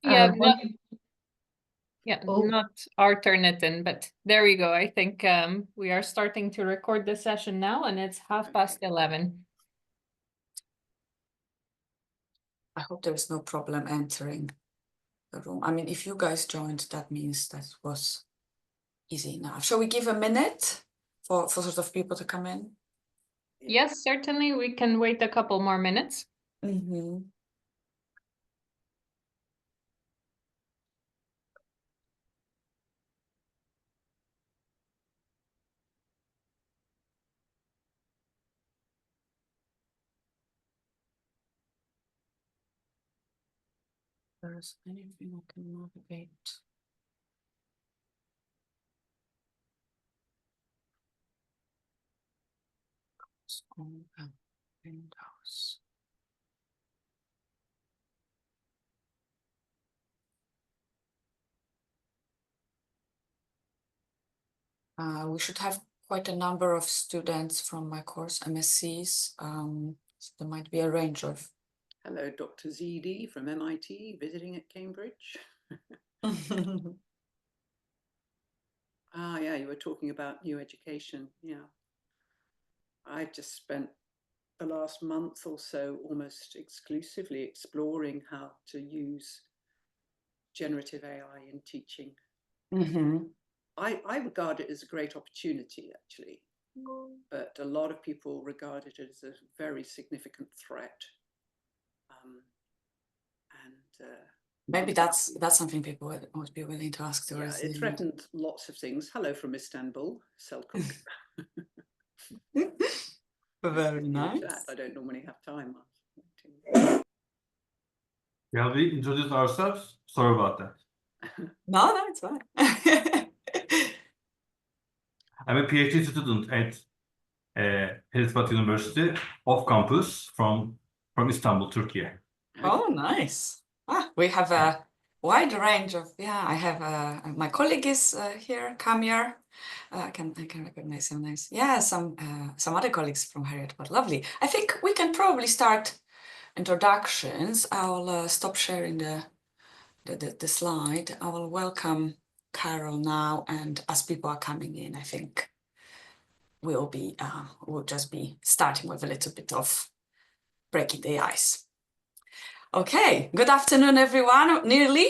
Yeah, Oh. not our turn it in, but there we go. I think we are starting to record the session now, and it's 11:30. I hope there is no problem entering the room. I mean, if you guys joined, that means that was easy enough. Shall we give a minute for sort of people to come in? Yes, certainly. We can wait a couple more minutes. Mm-hmm. There's anything I can navigate. On Windows. We should have quite a number of students from my course, MSCs. So there might be a range of. Hello, Dr. Zidi from MIT, visiting at Cambridge. Yeah, you were talking about new education. Yeah. I've just spent the last month or so almost exclusively exploring how to use generative AI in teaching. Mm-hmm. I regard it as a great opportunity, actually, but a lot of people regard it as a very significant threat. Maybe that's something people would be willing to ask towards it threatened lots of things. Hello from Istanbul, Selçuk. Very nice. I don't normally have time. Shall we introduce ourselves? Sorry about that. No, it's fine. I'm a PhD student at Heriot-Watt University, off campus from Istanbul, Turkey. Oh, nice. We have a wide range of, I have my colleague is here, Kamir. I can recognize some names. Yeah, some other colleagues from Heriot-Watt. Lovely. I think we can probably start introductions. I'll stop sharing the slide. I will welcome Carol now, and as people are coming in, I think we'll just be starting with a little bit of breaking the ice. Okay, good afternoon, everyone. Nearly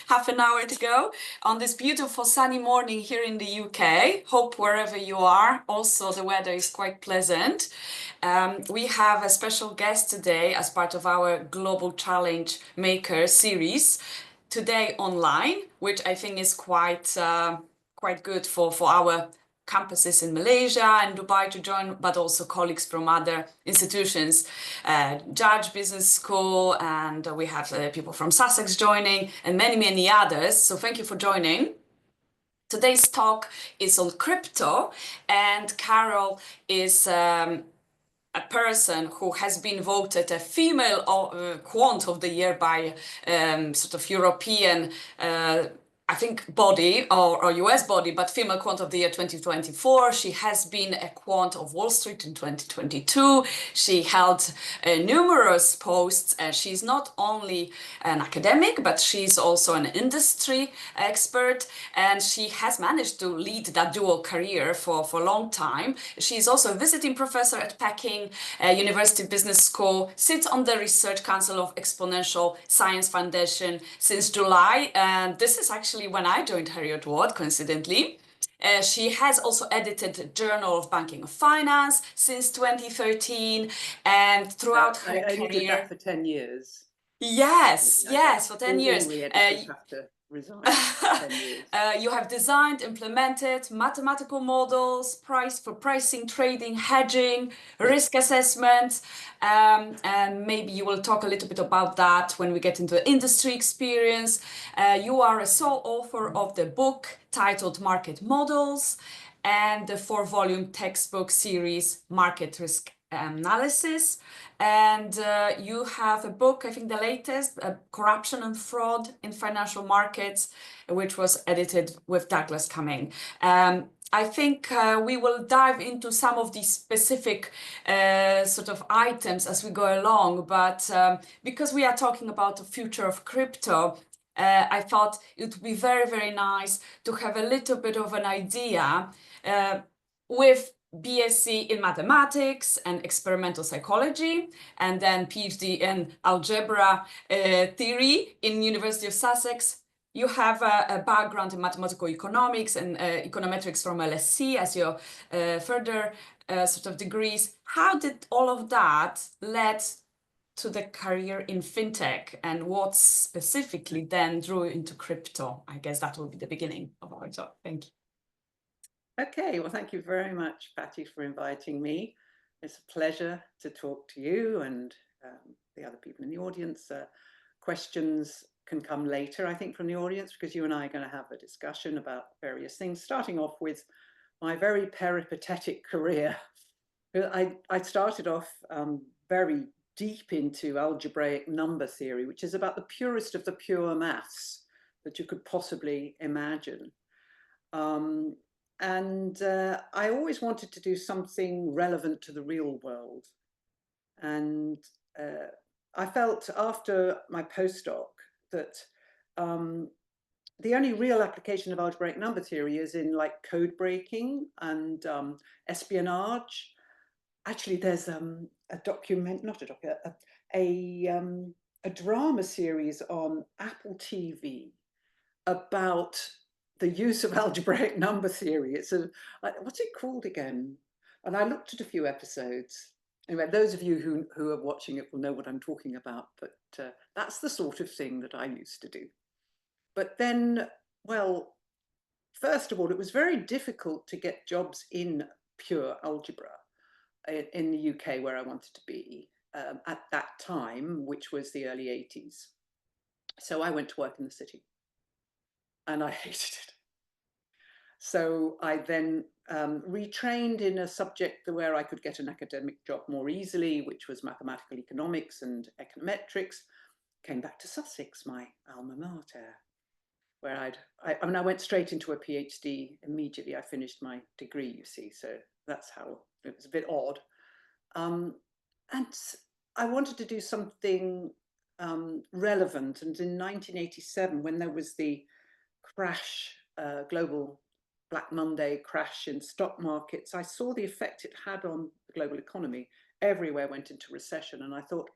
half an hour to go on this beautiful sunny morning here in the UK. Hope wherever you are, also the weather is quite pleasant. We have a special guest today as part of our Global Changemakers Series, today online, which I think is quite good for our campuses in Malaysia and Dubai to join, but also colleagues from other institutions, Judge Business School, and we have people from Sussex joining, and many others. So thank you for joining. Today's talk is on crypto, and Carol is a person who has been voted a female quant of the year by sort of European I think body or US body, but female quant of the year 2024. She has been a quant of Wall Street in 2022. She held numerous posts. She's not only an academic, but she's also an industry expert, and she has managed to lead that dual career for a long time. She's also a visiting professor at Peking University Business School, sits on the Research Council of Exponential Science Foundation since July, and this is actually when I joined Heriot-Watt, coincidentally. She has also edited Journal of Banking and Finance since 2013, and throughout her career... I only did that for 10 years. Yes, for 10 years. All the editors have to resign for 10 years. You have designed, implemented mathematical models, pricing, trading, hedging, risk assessment, and maybe you will talk a little bit about that when we get into the industry experience. You are a sole author of the book titled Market Models and the 4-volume textbook series Market Risk Analysis. And you have a book, I think the latest, Corruption and Fraud in Financial Markets, which was edited with Douglas Cumming. I think we will dive into some of these specific sort of items as we go along, but because we are talking about the future of crypto, I thought it would be very, very nice to have a little bit of an idea with BSc in mathematics and experimental psychology, and then PhD in algebra theory in University of Sussex. You have a background in mathematical economics and econometrics from LSE as your further sort of degrees. How did all of that led to the career in fintech, and what specifically then drew you into crypto? I guess that will be the beginning of our talk. Thank you. Okay, well, thank you very much, Patty, for inviting me. It's a pleasure to talk to you and the other people in the audience. Questions can come later, I think, from the audience, because you and I are going to have a discussion about various things, starting off with my very peripatetic career. I started off very deep into algebraic number theory, which is about the purest of the pure maths that you could possibly imagine. I always wanted to do something relevant to the real world. And I felt after my postdoc that the only real application of algebraic number theory is in like code breaking and espionage. Actually, there's a drama series on Apple TV about the use of algebraic number theory. It's what's it called again? And I looked at a few episodes. Anyway, those of you who are watching it will know what I'm talking about, but that's the sort of thing that I used to do. But then, well, first of all, it was very difficult to get jobs in pure algebra in the UK, where I wanted to be at that time, which was the early 80s. So I went to work in the city, and I hated it. So I then retrained in a subject where I could get an academic job more easily, which was mathematical economics and econometrics. Came back to Sussex, my alma mater, where I went straight into a PhD immediately. I finished my degree, you see, so that's how it was a bit odd. And I wanted to do something relevant. And in 1987, when there was the crash, global Black Monday crash in stock markets, I saw the effect it had on the global economy. Everywhere went into recession. And I thought,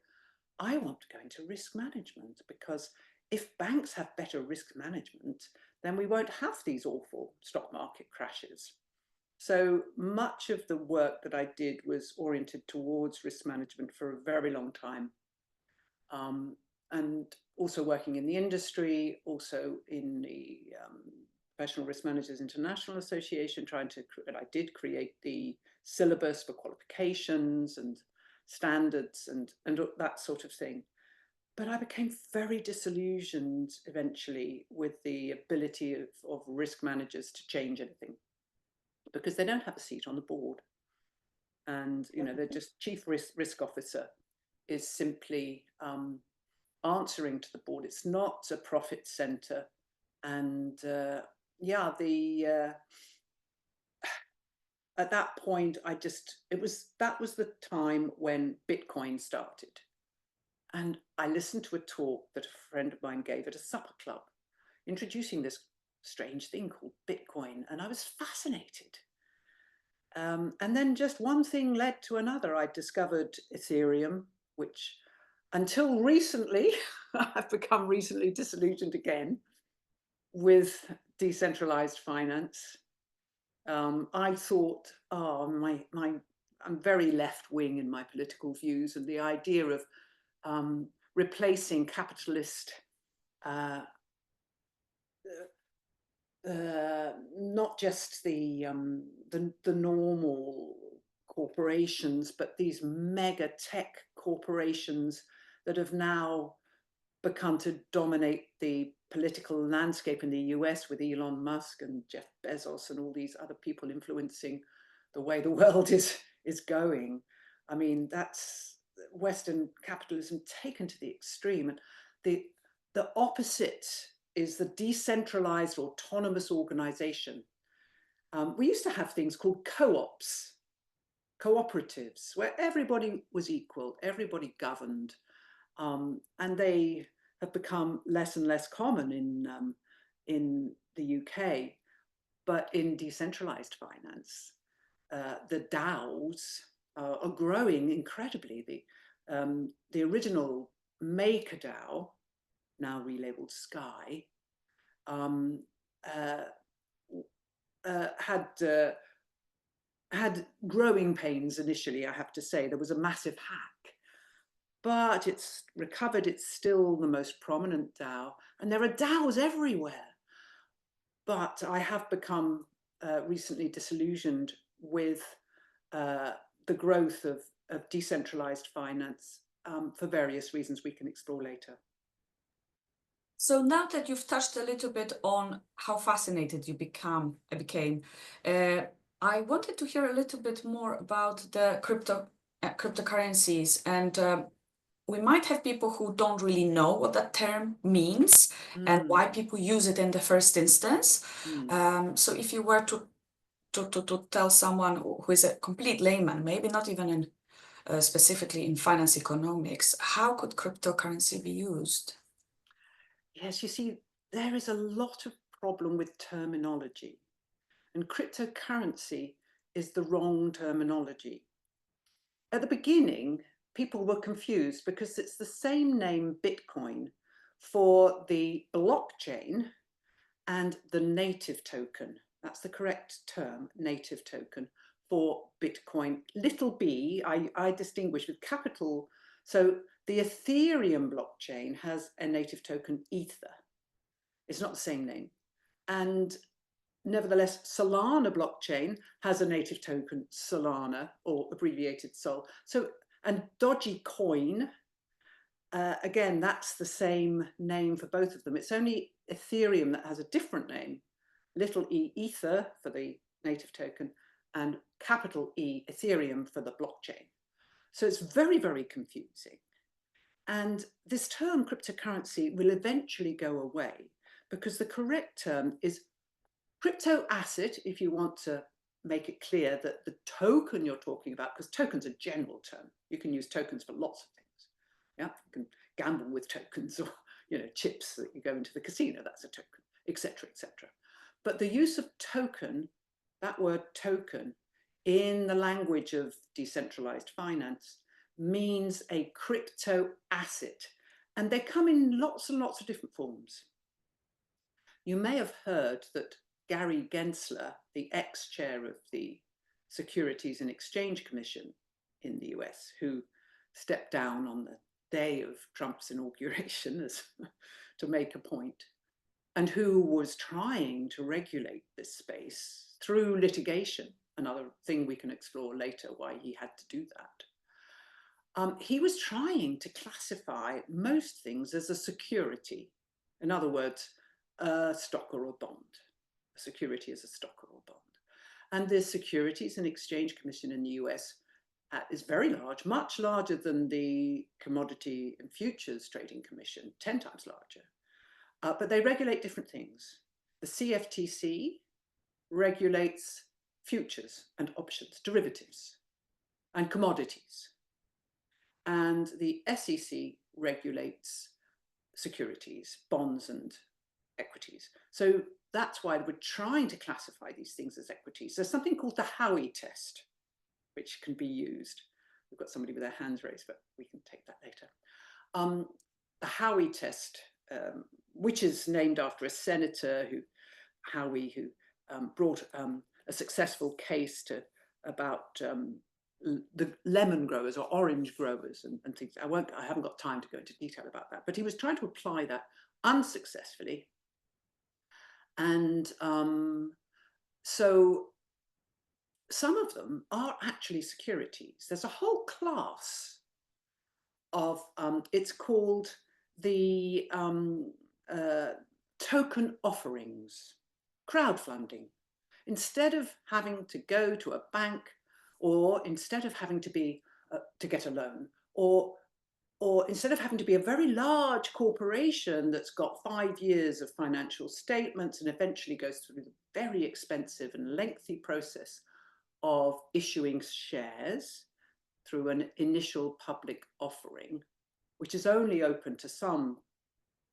I want to go into risk management, because if banks have better risk management, then we won't have these awful stock market crashes. So much of the work that I did was oriented towards risk management for a very long time. And also working in the industry, also in the Professional Risk Managers International Association, I did create the syllabus for qualifications and standards and that sort of thing. But I became very disillusioned eventually with the ability of risk managers to change anything, because they don't have a seat on the board. And, you know, they're just chief risk officer is simply answering to the board. It's not a profit center. And at that point, that was the time when Bitcoin started. And I listened to a talk that a friend of mine gave at a supper club, introducing this strange thing called Bitcoin. And I was fascinated. And then just one thing led to another. I discovered Ethereum, which until recently, I've become recently disillusioned again with decentralized finance. I thought, I'm very left wing in my political views, and the idea of replacing capitalist, not just the normal corporations, but these mega tech corporations that have now begun to dominate the political landscape in the US, with Elon Musk and Jeff Bezos and all these other people influencing the way the world is going. I mean, that's Western capitalism taken to the extreme. And the opposite is the decentralized autonomous organization. We used to have things called co-ops, cooperatives, where everybody was equal, everybody governed. And they have become less and less common in the UK, but in decentralized finance, the DAOs are growing incredibly. The original MakerDAO, now relabeled Sky, had growing pains initially, I have to say. There was a massive hack, but it's recovered. It's still the most prominent DAO, and there are DAOs everywhere. But I have become recently disillusioned with the growth of decentralized finance for various reasons we can explore later. So now that you've touched a little bit on how fascinated you became, I wanted to hear a little bit more about the cryptocurrencies, and we might have people who don't really know what that term means and why people use it in the first instance. So if you were to tell someone who is a complete layman, maybe not even in specifically in finance economics, how could cryptocurrency be used? Yes, you see, there is a lot of problem with terminology, and cryptocurrency is the wrong terminology. At the beginning, people were confused because it's the same name, Bitcoin, for the blockchain and the native token. That's the correct term, native token, for Bitcoin. Little b, I distinguish with capital. So the Ethereum blockchain has a native token, Ether. It's not the same name. And nevertheless, Solana blockchain has a native token, Solana, or abbreviated Sol. So, and Dodgy Coin, again, that's the same name for both of them. It's only Ethereum that has a different name, little e, Ether, for the native token, and capital E, Ethereum, for the blockchain. So it's very, very confusing. And this term cryptocurrency will eventually go away because the correct term is crypto asset, if you want to make it clear that the token you're talking about, because token's a general term. You can use tokens for lots of things. Yeah, you can gamble with tokens, or chips that you go into the casino, that's a token, etc., etc. But the use of token, that word token, in the language of decentralized finance means a crypto asset, and they come in lots and lots of different forms. You may have heard that Gary Gensler, the ex-chair of the Securities and Exchange Commission in the US, who stepped down on the day of Trump's inauguration to make a point, and who was trying to regulate this space through litigation, another thing we can explore later why he had to do that. He was trying to classify most things as a security. In other words, a stock or a bond. A security is a stock or a bond. And the Securities and Exchange Commission in the US is very large, much larger than the Commodity and Futures Trading Commission, 10 times larger. But they regulate different things. The CFTC regulates futures and options, derivatives, and commodities. And the SEC regulates securities, bonds, and equities. So that's why we're trying to classify these things as equities. There's something called the Howey test, which can be used. We've got somebody with their hands raised, but we can take that later. The Howey test, which is named after a senator, Howey, who brought a successful case about the lemon growers or orange growers and things. I haven't got time to go into detail about that, but he was trying to apply that unsuccessfully. And so some of them are actually securities. There's a whole class of, it's called the token offerings, crowdfunding. Instead of having to go to a bank, or instead of having to be to get a loan, or instead of having to be a very large corporation that's got 5 years of financial statements and eventually goes through the very expensive and lengthy process of issuing shares through an initial public offering, which is only open to some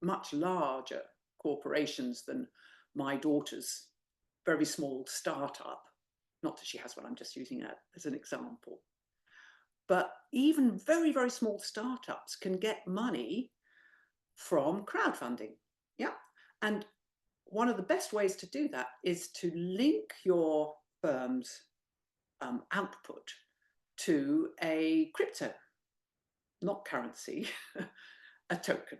much larger corporations than my daughter's very small startup. Not that she has one, I'm just using that as an example. But even very, very small startups can get money from crowdfunding. Yeah. And one of the best ways to do that is to link your firm's output to a crypto, not currency, a token.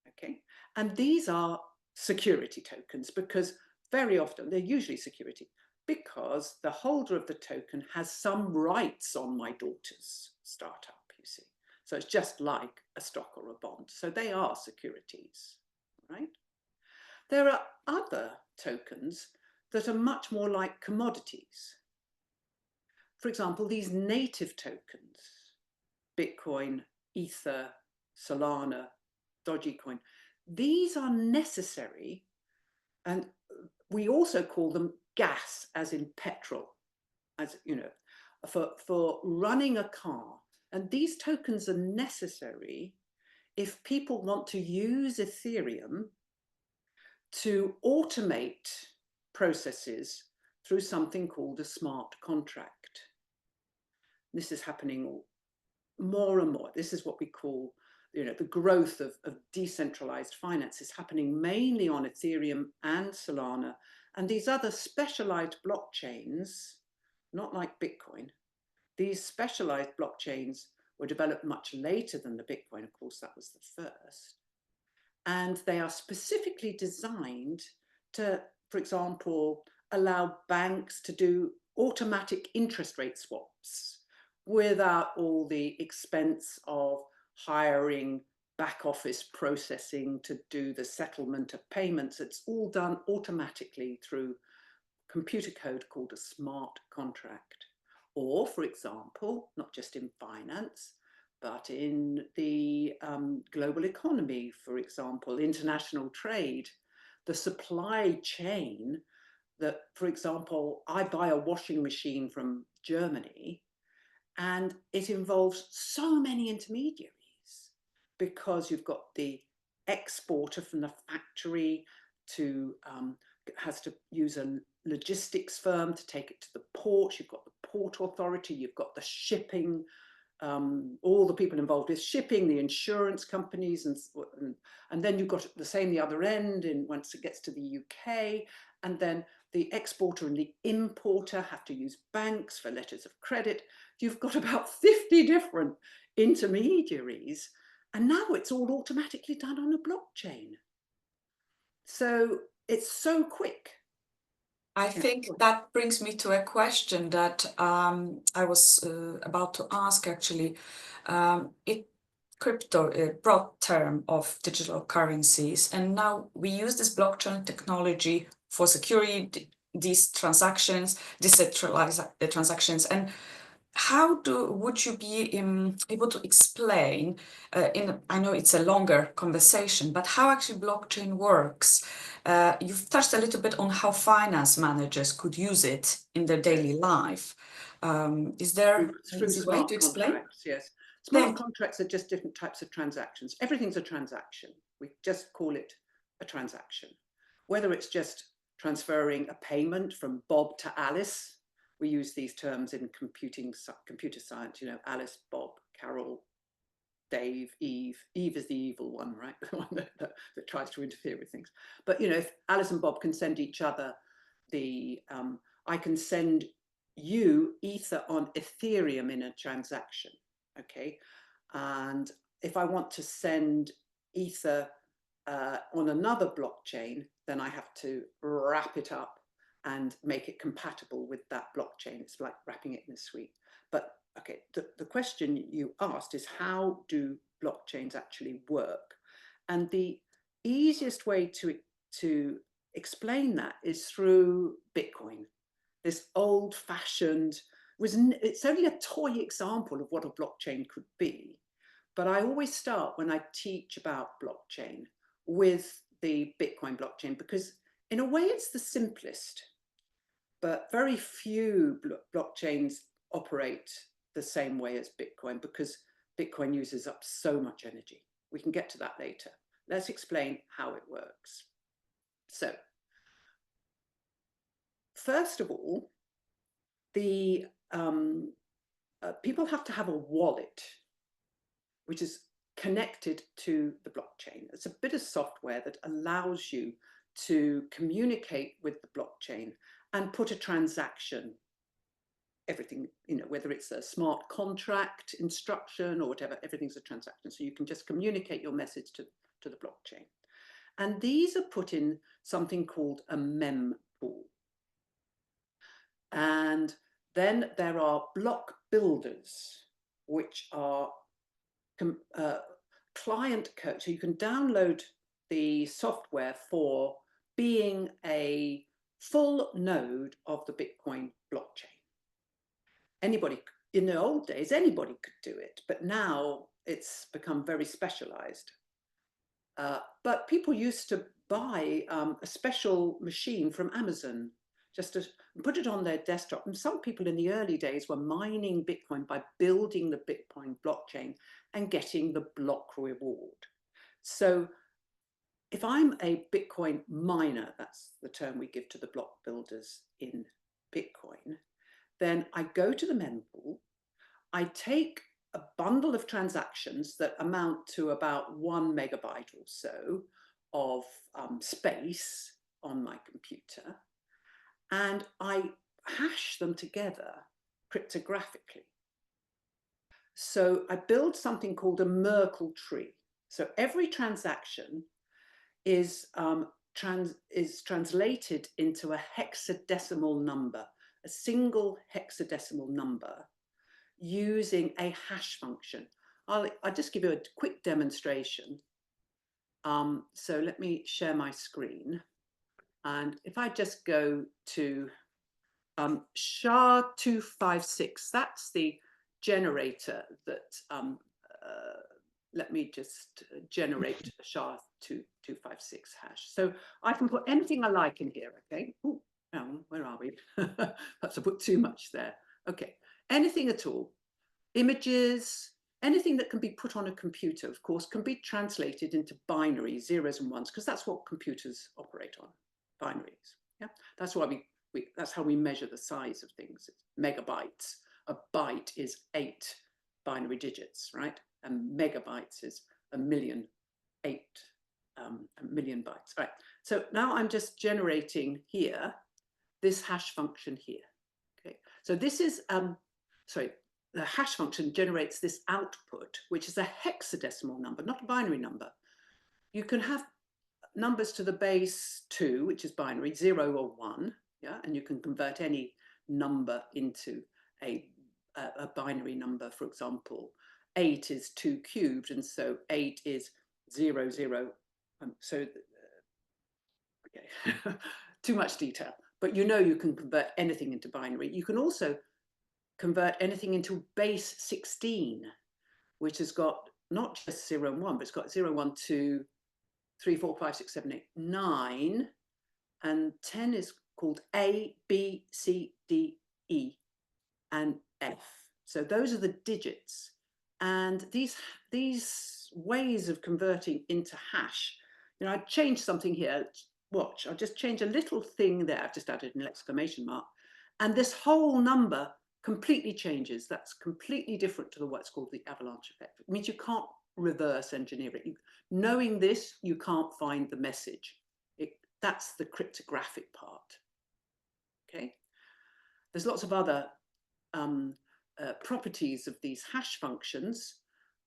Okay. And these are security tokens because very often they're usually security because the holder of the token has some rights on my daughter's startup, you see. So it's just like a stock or a bond. So they are securities, right? There are other tokens that are much more like commodities. For example, these native tokens, Bitcoin, Ether, Solana, Dogecoin, these are necessary, and we also call them gas, as in petrol, as you know, for running a car. And these tokens are necessary if people want to use Ethereum to automate processes through something called a smart contract. This is happening more and more. This is what we call, you know, the growth of decentralized finance is happening mainly on Ethereum and Solana, and these other specialized blockchains, not like Bitcoin. These specialized blockchains were developed much later than the Bitcoin. Of course, that was the first. And they are specifically designed to, for example, allow banks to do automatic interest rate swaps without all the expense of hiring back office processing to do the settlement of payments. It's all done automatically through computer code called a smart contract. Or, for example, not just in finance, but in the global economy, for example, international trade, the supply chain that, for example, I buy a washing machine from Germany and it involves so many intermediaries because you've got the exporter from the factory to has to use a logistics firm to take it to the port. You've got the port authority, you've got the shipping, all the people involved with shipping, the insurance companies, and then you've got the same the other end once it gets to the UK, and then the exporter and the importer have to use banks for letters of credit. You've got about 50 different intermediaries, and now it's all automatically done on a blockchain. So it's so quick. I think that brings me to a question that I was about to ask actually. Crypto, a broad term of digital currencies, and now we use this blockchain technology for securing these transactions, decentralized transactions. And how would you be able to explain, I know it's a longer conversation, but how actually blockchain works? You've touched a little bit on how finance managers could use it in their daily life. Is there an easy way to explain? Yes. Smart contracts are just different types of transactions. Everything's a transaction. We just call it a transaction. Whether it's just transferring a payment from Bob to Alice, we use these terms in computer science, you know, Alice, Bob, Carol, Dave, Eve. Eve is the evil one, right? The one that tries to interfere with things. But, you know, if Alice and Bob can send each other I can send you Ether on Ethereum in a transaction, okay? And if I want to send Ether on another blockchain, then I have to wrap it up and make it compatible with that blockchain. It's like wrapping it in a sweet. But okay, the question you asked is how do blockchains actually work? And the easiest way to explain that is through Bitcoin. This old-fashioned, it's only a toy example of what a blockchain could be. But I always start when I teach about blockchain with the Bitcoin blockchain, because in a way it's the simplest, but very few blockchains operate the same way as Bitcoin because Bitcoin uses up so much energy. We can get to that later. let's explain how it works. So, first of all, the people have to have a wallet, which is connected to the blockchain. It's a bit of software that allows you to communicate with the blockchain and put a transaction, everything, whether it's a smart contract instruction or whatever, everything's a transaction. So you can just communicate your message to the blockchain. And these are put in something called a mempool. And then there are block builders, which are client code. So you can download the software for being a full node of the Bitcoin blockchain. Anybody, in the old days, anybody could do it, but now it's become very specialized. But people used to buy a special machine from Amazon just to put it on their desktop. And some people in the early days were mining Bitcoin by building the Bitcoin blockchain and getting the block reward. So if I'm a Bitcoin miner, that's the term we give to the block builders in Bitcoin, then I go to the mempool, I take a bundle of transactions that amount to about 1 megabyte or so of space on my computer, and I hash them together cryptographically. So I build something called a Merkle tree. So every transaction is translated into a hexadecimal number, a single hexadecimal number, using a hash function. I'll just give you a quick demonstration. So let me share my screen. And if I just go to SHA-256, that's the generator that, let me just generate a SHA-256 hash. So I can put anything I like in here, okay? Ooh, where are we? Perhaps I put too much there. Okay, anything at all. Images, anything that can be put on a computer, of course, can be translated into binary, zeros and ones, because that's what computers operate on, binaries. Yeah, that's why that's how we measure the size of things. It's megabytes. A byte is 8 binary digits, right? And megabytes is a million bytes. Right. So now I'm just generating here this hash function here. Okay. So this is the hash function generates this output, which is a hexadecimal number, not a binary number. You can have numbers to the base 2, which is binary, 0 or 1, yeah, and you can convert any number into a binary number. For example, 8 is 2 cubed, and so 8 is 0, 0. Okay, too much detail, but you can convert anything into binary. You can also convert anything into base 16, which has got not just 0 and 1, but it's got 0, 1, 2, 3, 4, 5, 6, 7, 8, 9, and 10 is called A, B, C, D, E, and F. So those are the digits. And these ways of converting into hash, I changed something here. Watch, I'll just change a little thing there. I've just added an exclamation mark. And this whole number completely changes. That's completely different to what's called the avalanche effect. It means you can't reverse engineer it. Knowing this, you can't find the message. That's the cryptographic part. Okay. There's lots of other properties of these hash functions.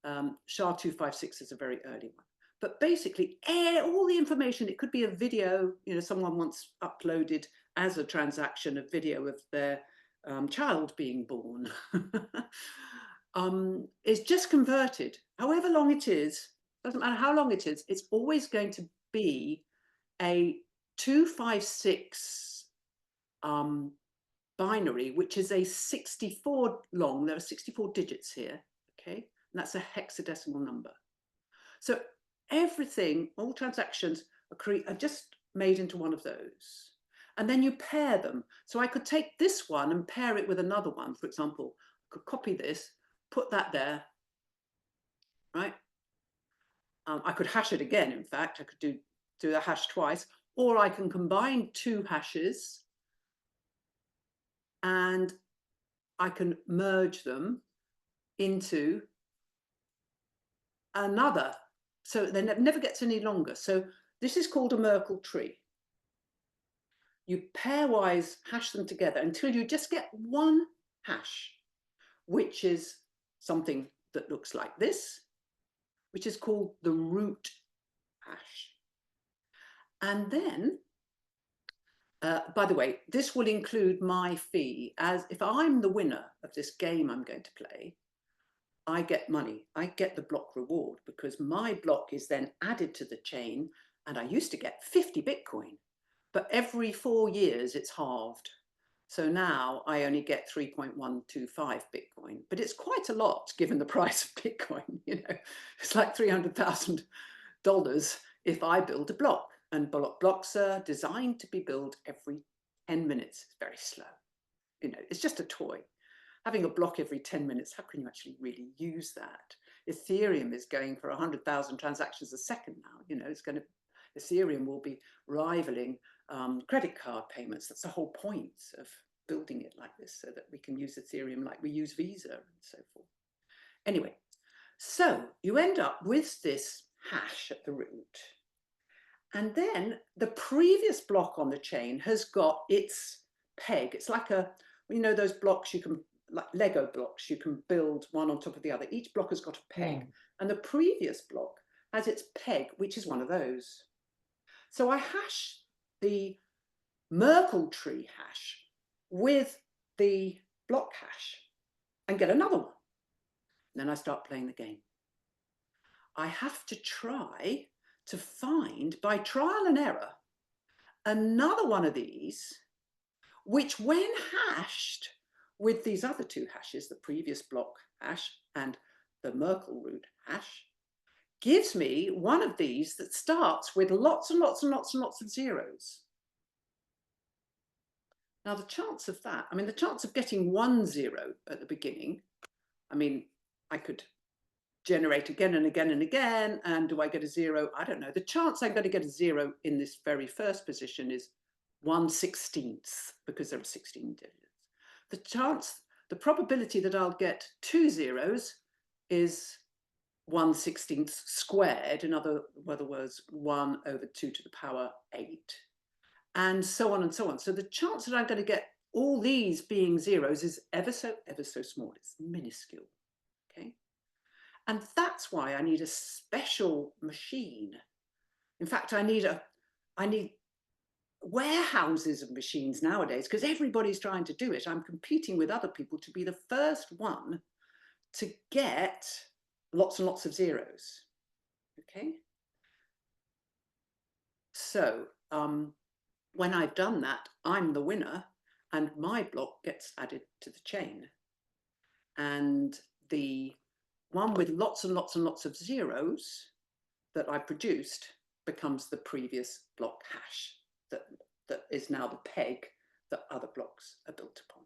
SHA-256 is a very early one. But basically, all the information, it could be a video, someone once uploaded as a transaction a video of their child being born, is just converted. However long it is, doesn't matter how long it is, it's always going to be a 256 binary, which is a 64 long. There are 64 digits here, okay? And that's a hexadecimal number. So everything, all transactions are just made into one of those. And then you pair them. So I could take this one and pair it with another one. For example, I could copy this, put that there, right? I could hash it again. In fact, I could do the hash twice, or I can combine two hashes and I can merge them into another. So they never gets any longer. So this is called a Merkle tree. You pairwise hash them together until you just get one hash, which is something that looks like this, which is called the root hash. And then, by the way, this will include my fee, as if I'm the winner of this game I'm going to play, I get money. I get the block reward because my block is then added to the chain, and I used to get 50 Bitcoin, but every 4 years it's halved. So now I only get 3.125 Bitcoin, but it's quite a lot given the price of Bitcoin. You know, it's like $300,000 if I build a block, and blocks are designed to be built every 10 minutes. It's very slow. You know, it's just a toy. Having a block every 10 minutes, how can you actually really use that? Ethereum is going for 100,000 transactions a second now. You know, Ethereum will be rivaling credit card payments. That's the whole point of building it like this, so that we can use Ethereum like we use Visa and so forth. Anyway, so you end up with this hash at the root. And then the previous block on the chain has got its peg. It's like you know, those blocks you can, like Lego blocks, you can build one on top of the other. Each block has got a peg. And the previous block has its peg, which is one of those. So I hash the Merkle tree hash with the block hash and get another one. And then I start playing the game. I have to try to find, by trial and error, another one of these, which when hashed with these other two hashes, the previous block hash and the Merkle root hash, gives me one of these that starts with lots and lots and lots and lots of zeros. Now the chance of that, I mean, the chance of getting 1 0 at the beginning, I mean, I could generate again and again and again, and do I get a 0? I don't know. The chance I'm going to get a 0 in this very first position is 1/16, because there are 16 digits. The probability that I'll get 2 zeros is 1/16 squared, in other words, 1 over 2 to the power 8, and so on and so on. So the chance that I'm going to get all these being zeros is ever so small. It's minuscule, okay? And that's why I need a special machine. In fact, I need warehouses of machines nowadays, because everybody's trying to do it. I'm competing with other people to be the first one to get lots and lots of zeros, okay? So when I've done that, I'm the winner, and my block gets added to the chain. And the one with lots and lots and lots of zeros that I produced becomes the previous block hash that is now the peg that other blocks are built upon.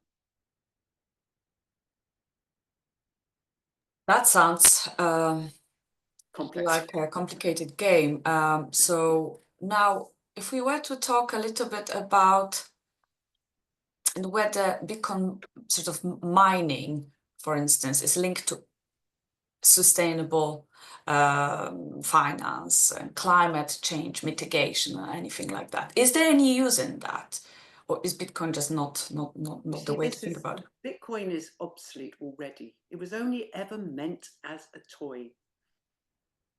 That sounds Complex. like a complicated game. So now, if we were to talk a little bit about whether Bitcoin sort of mining, for instance, is linked to sustainable finance and climate change mitigation or anything like that. Is there any use in that? Or is Bitcoin just not the way to think about it? Bitcoin is obsolete already. It was only ever meant as a toy.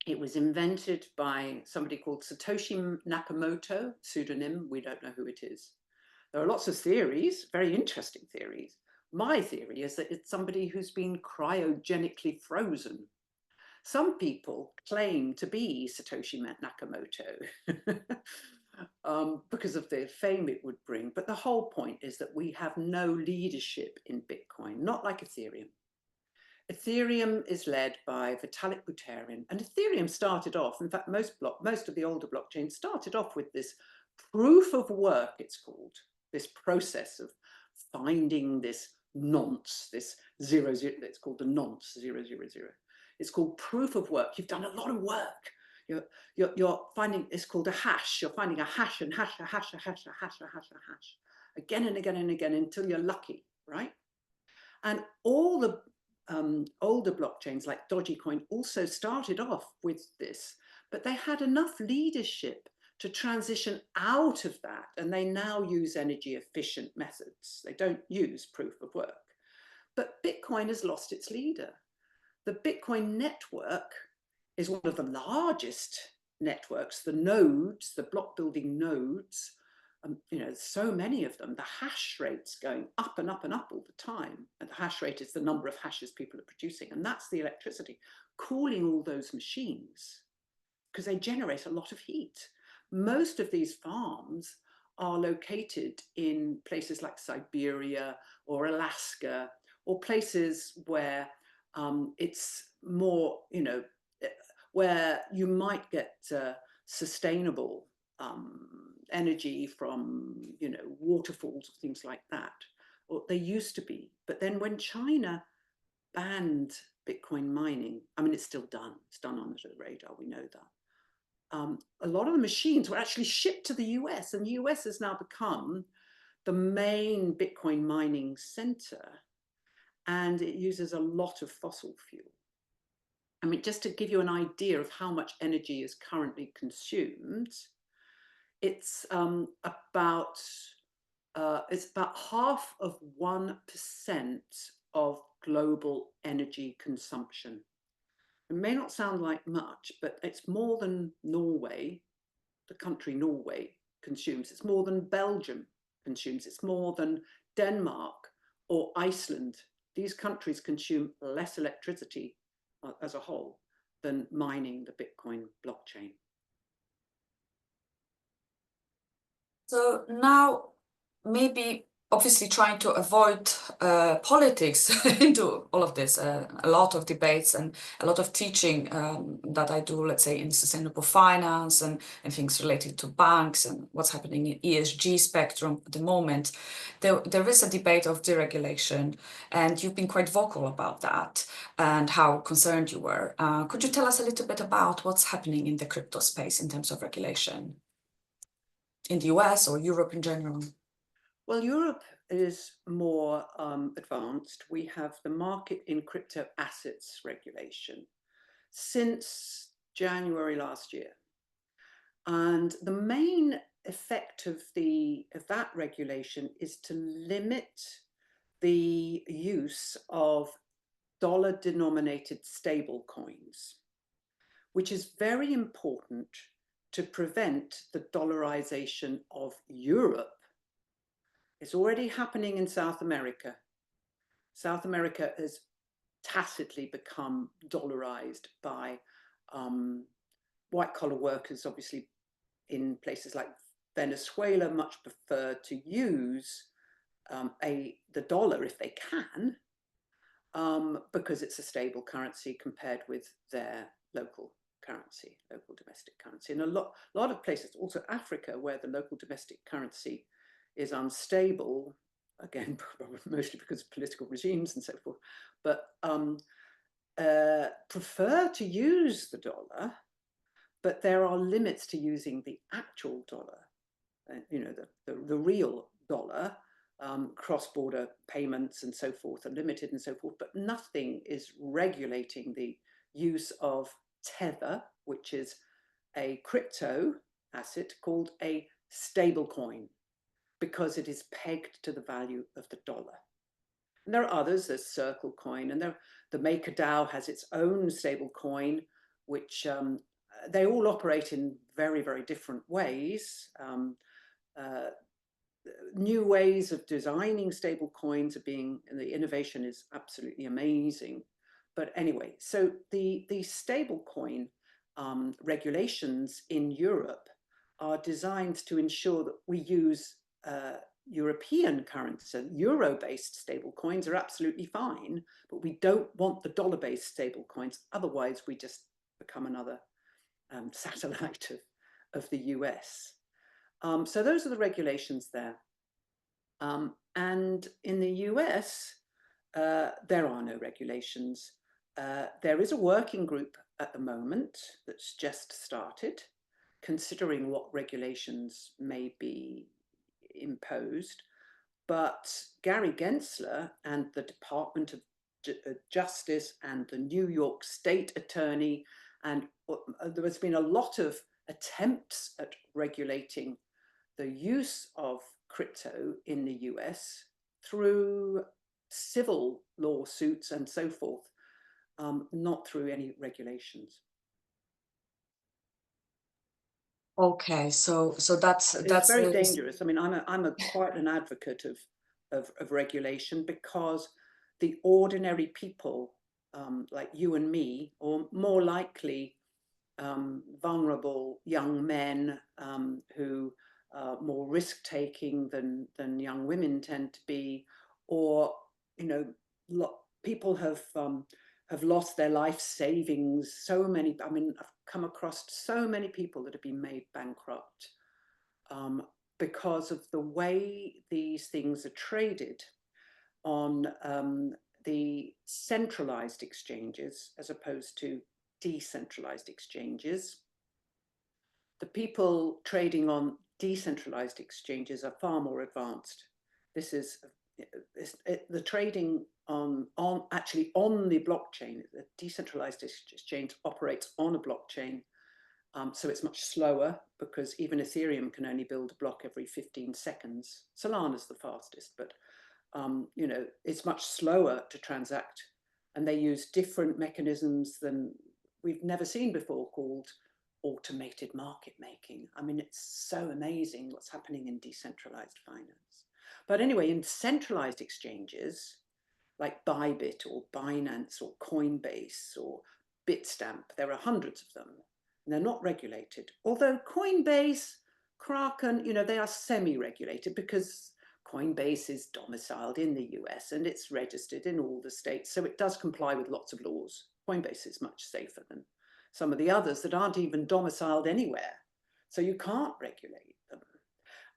It was invented by somebody called Satoshi Nakamoto, pseudonym, we don't know who it is. There are lots of theories, very interesting theories. My theory is that it's somebody who's been cryogenically frozen. Some people claim to be Satoshi Nakamoto because of the fame it would bring. But the whole point is that we have no leadership in Bitcoin, not like Ethereum. Ethereum is led by Vitalik Buterin, and Ethereum started off, in fact, most of the older blockchains started off with this proof of work, it's called, this process of finding this nonce, this 0, it's called the nonce, 000. It's called proof of work. You've done a lot of work You're finding, it's called a hash. You're finding a hash and hash, a hash, a hash, a hash, a hash, a hash, again and again and again until you're lucky, right? And all the older blockchains like Dogecoin also started off with this, but they had enough leadership to transition out of that, and they now use energy efficient methods. They don't use proof of work. But Bitcoin has lost its leader. The Bitcoin network is one of the largest networks. The nodes, the block building nodes, you know, so many of them, the hash rate's going up and up and up all the time. And the hash rate is the number of hashes people are producing. And that's the electricity cooling all those machines because they generate a lot of heat. Most of these farms are located in places like Siberia or Alaska, or places where it's more, you know, where you might get sustainable energy from, you know, waterfalls, things like that. Or they used to be. But then when China banned Bitcoin mining, I mean, it's still done. It's done under the radar. We know that. A lot of the machines were actually shipped to the US, and the US has now become the main Bitcoin mining center, and it uses a lot of fossil fuel. I mean, just to give you an idea of how much energy is currently consumed, it's about half of 1% of global energy consumption. It may not sound like much, but it's more than Norway, the country Norway, consumes. It's more than Belgium consumes. It's more than Denmark or Iceland. These countries consume less electricity as a whole than mining the Bitcoin blockchain. So now maybe obviously trying to avoid politics into all of this, a lot of debates and a lot of teaching that I do, let's say, in sustainable finance and things related to banks and what's happening in ESG spectrum at the moment. There is a debate of deregulation, and you've been quite vocal about that and how concerned you were. Could you tell us a little bit about what's happening in the crypto space in terms of regulation in the US or Europe in general? Well, Europe is more advanced. We have the market in crypto assets regulation since January last year. And the main effect of that regulation is to limit the use of dollar-denominated stable coins, which is very important to prevent the dollarization of Europe. It's already happening in South America. South America has tacitly become dollarized by white-collar workers, obviously in places like Venezuela, much prefer to use the dollar if they can, because it's a stable currency compared with their local currency, local domestic currency. And a lot of places, also Africa, where the local domestic currency is unstable, again, mostly because of political regimes and so forth, but prefer to use the dollar, but there are limits to using the actual dollar, you know, the real dollar. Cross-border payments and so forth are limited and so forth, but nothing is regulating the use of Tether, which is a crypto asset called a stable coin, because it is pegged to the value of the dollar. And there are others, there's Circle Coin, and the MakerDAO has its own stable coin, which they all operate in very, very different ways. New ways of designing stable coins are being, and the innovation is absolutely amazing. But anyway, so the stable coin regulations in Europe are designed to ensure that we use European currency. Euro-based stable coins are absolutely fine, but we don't want the dollar-based stable coins. Otherwise, we just become another satellite of the US. So those are the regulations there. And in the US, there are no regulations. There is a working group at the moment that's just started, considering what regulations may be imposed. But Gary Gensler and the Department of Justice and the New York State Attorney, and there has been a lot of attempts at regulating the use of crypto in the US through civil lawsuits and so forth, not through any regulations. Okay, so that's It's very dangerous. I mean, I'm quite an advocate of regulation, because the ordinary people, like you and me, or more likely vulnerable young men who are more risk-taking than young women tend to be, or people have lost their life savings. So many, I mean, I've come across so many people that have been made bankrupt because of the way these things are traded on the centralized exchanges as opposed to decentralized exchanges. The people trading on decentralized exchanges are far more advanced. This is the trading on the blockchain. The decentralized exchange operates on a blockchain, so it's much slower, because even Ethereum can only build a block every 15 seconds. Solana's the fastest, but it's much slower to transact, and they use different mechanisms than we've never seen before, called automated market making. I mean, it's so amazing what's happening in decentralized finance. But anyway, in centralized exchanges like Bybit or Binance or Coinbase or Bitstamp, there are hundreds of them, and they're not regulated. Although Coinbase, Kraken, they are semi-regulated, because Coinbase is domiciled in the US and it's registered in all the states, so it does comply with lots of laws. Coinbase is much safer than some of the others that aren't even domiciled anywhere, so you can't regulate them.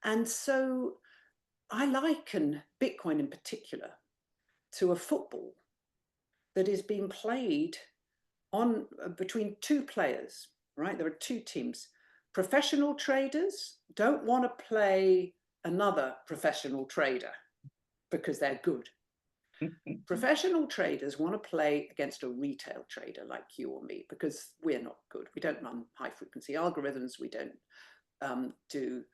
And so I liken Bitcoin in particular to a football that is being played on between two players, right? There are two teams. Professional traders don't want to play another professional trader because they're good. Professional traders want to play against a retail trader like you or me, because we're not good. We don't run high frequency algorithms. We don't do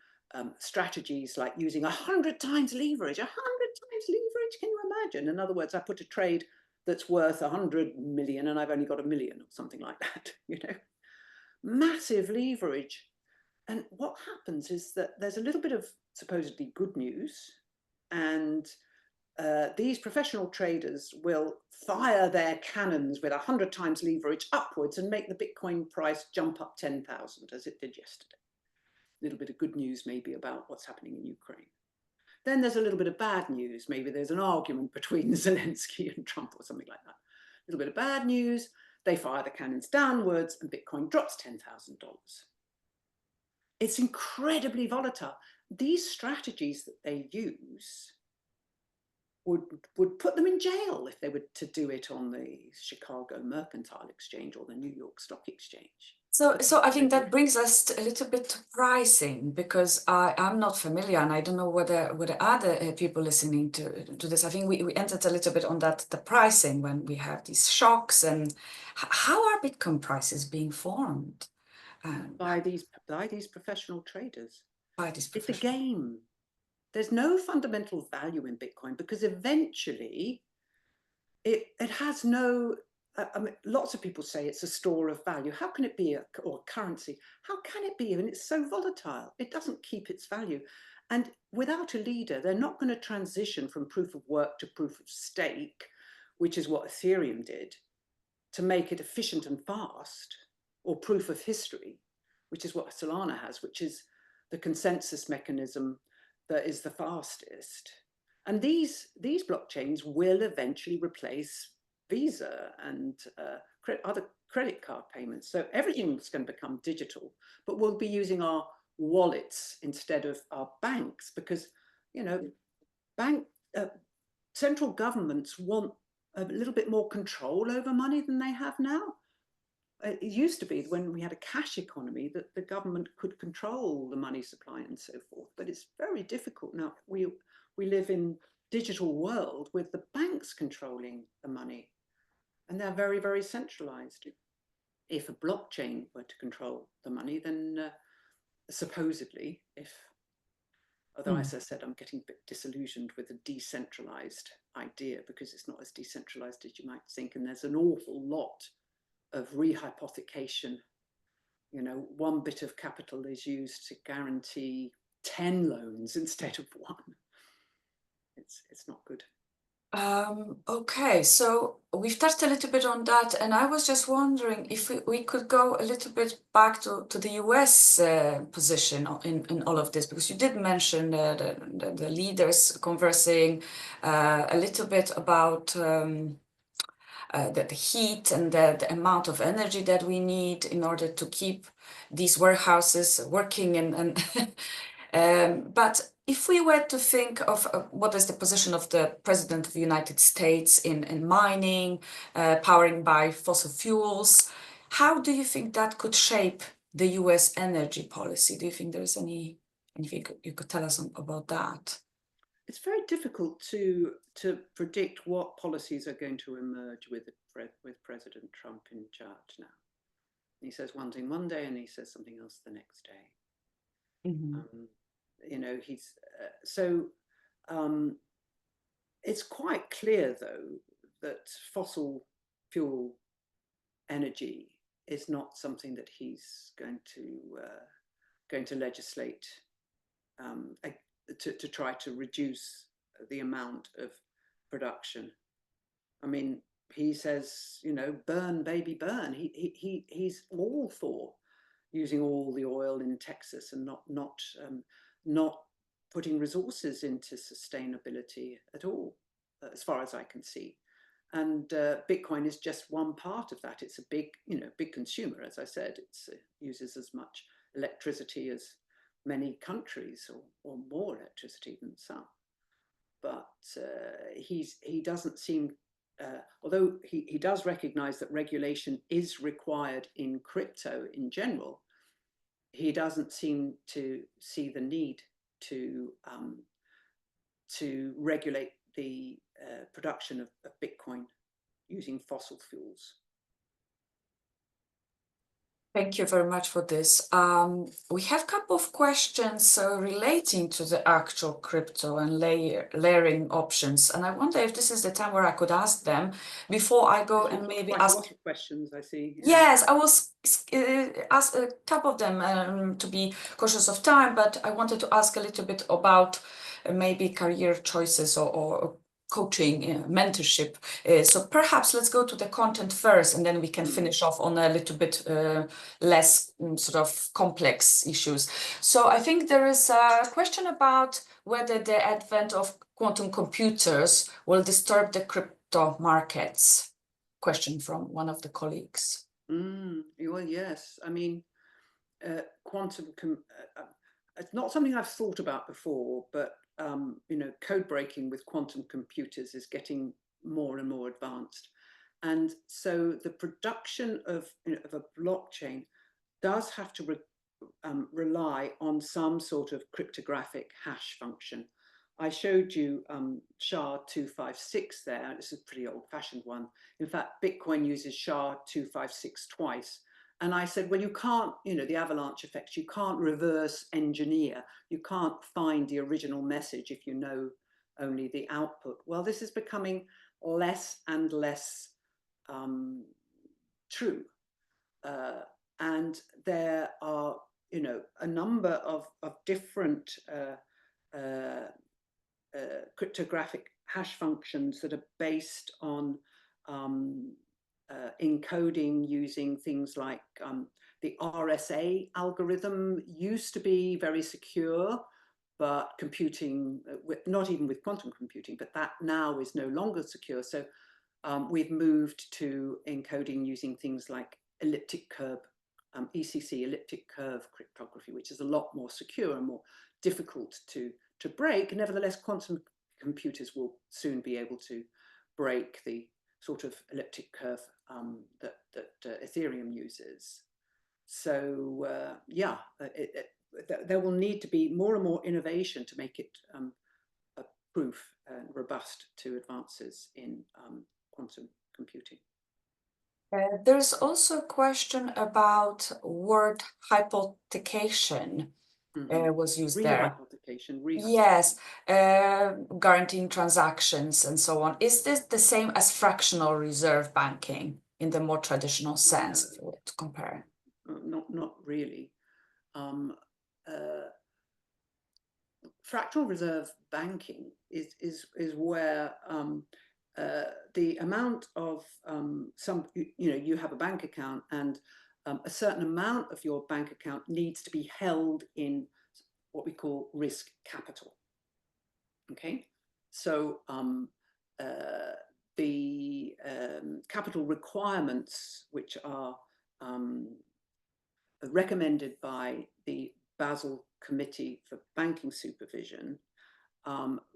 strategies like using 100 times leverage. 100 times leverage, can you imagine? In other words, I put a trade that's worth 100 million and I've only got 1 million or something like that, Massive leverage. And what happens is that there's a little bit of supposedly good news, and these professional traders will fire their cannons with 100 times leverage upwards and make the Bitcoin price jump up 10,000, as it did yesterday. A little bit of good news maybe about what's happening in Ukraine. Then there's a little bit of bad news. Maybe there's an argument between Zelensky and Trump or something like that. A little bit of bad news. They fire the cannons downwards and Bitcoin drops $10,000. It's incredibly volatile. These strategies that they use would put them in jail if they were to do it on the Chicago Mercantile Exchange or the New York Stock Exchange. So I think that brings us a little bit to pricing, because I'm not familiar, and I don't know whether other people listening to this. I think we entered a little bit on that, the pricing, when we have these shocks, and how are Bitcoin prices being formed? By these professional traders. It's a game. There's no fundamental value in Bitcoin, because eventually it has no, I mean, lots of people say it's a store of value. How can it be or currency? How can it be when it's so volatile? It doesn't keep its value. And without a leader, they're not going to transition from proof of work to proof of stake, which is what Ethereum did, to make it efficient and fast, or proof of history, which is what Solana has, which is the consensus mechanism that is the fastest. And these blockchains will eventually replace Visa and other credit card payments. So everything's going to become digital, but we'll be using our wallets instead of our banks, because central governments want a little bit more control over money than they have now. It used to be when we had a cash economy that the government could control the money supply and so forth, but it's very difficult now. We live in digital world with the banks controlling the money, and they're very, very centralized. If a blockchain were to control the money, then supposedly, although as I said, I'm getting a bit disillusioned with a decentralized idea because it's not as decentralized as you might think, and there's an awful lot of rehypothecation. You know, one bit of capital is used to guarantee 10 loans instead of one. It's not good. Okay, so we've touched a little bit on that, and I was just wondering if we could go a little bit back to the US position in all of this, because you did mention the leaders conversing a little bit about the heat and the amount of energy that we need in order to keep these warehouses working and but if we were to think of what is the position of the President of the United States in mining, powering by fossil fuels, how do you think that could shape the US energy policy? Do you think there's anything you could tell us about that? It's very difficult to predict what policies are going to emerge with President Trump in charge now. He says one thing one day and he says something else the next day. You know, he's it's quite clear though that fossil fuel energy is not something that he's going to legislate to try to reduce the amount of production. I mean, he says, you know, burn baby burn. He's all for using all the oil in Texas and not putting resources into sustainability at all, as far as I can see. And Bitcoin is just one part of that. It's a big consumer, as I said. It uses as much electricity as many countries, or more electricity than some. But he doesn't seem, although he does recognize that regulation is required in crypto in general, he doesn't seem to see the need to regulate the production of Bitcoin using fossil fuels. Thank you very much for this. We have a couple of questions relating to the actual crypto and layering options, and I wonder if this is the time where I could ask them before I go and maybe quite ask. A lot of questions, I see. Yeah. Yes, I was ask a couple of them to be cautious of time, but I wanted to ask a little bit about maybe career choices or coaching, mentorship. So perhaps let's go to the content first, and then we can finish off on a little bit less sort of complex issues. So I think there is a question about whether the advent of quantum computers will disturb the crypto markets. Question from one of the colleagues. Well, yes. I mean, quantum. It's not something I've thought about before, but you know, code breaking with quantum computers is getting more and more advanced, and so the production of a blockchain does have to rely on some sort of cryptographic hash function. I showed you SHA-256 there. This is a pretty old-fashioned one. In fact, Bitcoin uses SHA-256 twice. And I said, well, you can't, you know, the avalanche effects, you can't reverse engineer. You can't find the original message if you know only the output. Well, this is becoming less and less true. And there are, you know, a number of different cryptographic hash functions that are based on encoding using things like the RSA algorithm. Used to be very secure, but computing, not even with quantum computing, but that now is no longer secure. So we've moved to encoding using things like elliptic curve, ECC, elliptic curve cryptography, which is a lot more secure and more difficult to break. Nevertheless, quantum computers will soon be able to break the sort of elliptic curve that Ethereum uses. So yeah, there will need to be more and more innovation to make it proof and robust to advances in quantum computing. There's also a question about word hypothecation. Was used there. Rehypothecation. Yes, guaranteeing transactions and so on. Is this the same as fractional reserve banking in the more traditional sense, if you were to compare? Not really. Fractional reserve banking is where the amount of you have a bank account, and a certain amount of your bank account needs to be held in what we call risk capital. Okay, so the capital requirements, which are recommended by the Basel Committee for Banking Supervision,